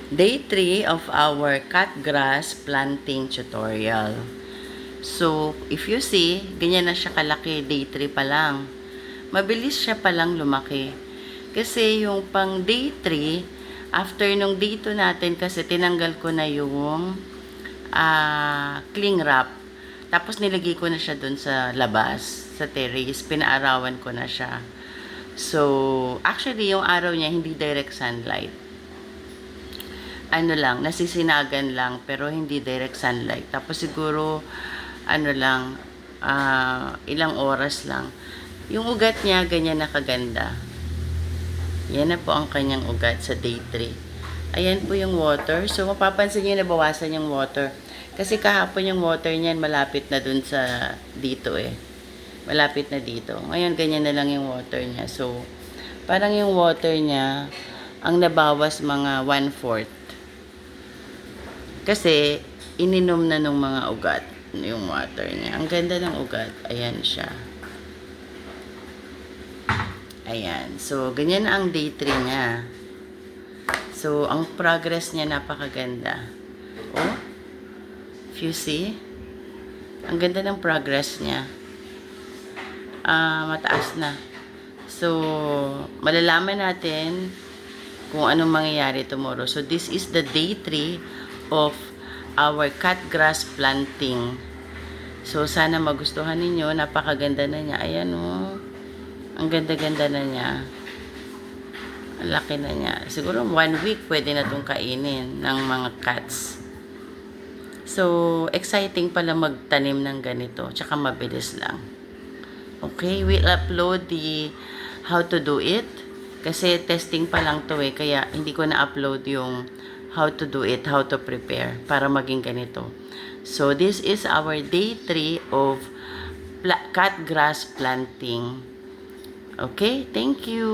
Day 3 of our cut grass planting tutorial. So, if you see, ganyan na siya kalaki, day 3 pa lang. Mabilis siya palang lumaki. Kasi yung pang day 3, after nung day 2 natin, kasi tinanggal ko na yung cling wrap. Tapos nilagay ko na siya dun sa labas, sa terrace. Pinaarawan ko na siya. So, actually, yung araw niya, hindi direct sunlight. Ano lang, nasisinagan lang, pero hindi direct sunlight. Tapos siguro, ano lang, ilang oras lang. Yung ugat niya, ganyan na kaganda. Yan na po ang kanyang ugat sa day 3. Ayan po yung water. So, mapapansin niyo nabawasan yung water. Kasi kahapon yung water niyan malapit na dun sa dito eh. Malapit na dito. Ngayon, ganyan na lang yung water niya. So, parang yung water niya, ang nabawas mga 1/4. Kasi, ininom na nung mga ugat yung water niya. Ang ganda ng ugat. Ayan siya. Ayan. So, ganyan ang day 3 niya. So, ang progress niya napakaganda. Oh, if you see, ang ganda ng progress niya. Mataas na. So, malalaman natin kung anong mangyayari tomorrow. So, this is the day 3 of our cut grass planting. So, sana magustuhan ninyo. Napakaganda na niya. Ayan o. Ang ganda-ganda na niya. Ang laki na niya. Siguro 1 week pwede na itong kainin ng mga cats. So, exciting pala magtanim ng ganito. Tsaka mabilis lang. Okay, we'll upload the how to do it. Kasi testing pa lang to eh. Kaya hindi ko na-upload yung how to do it, how to prepare para maging ganito. So, this is our day 3 of cut grass planting. Okay, thank you.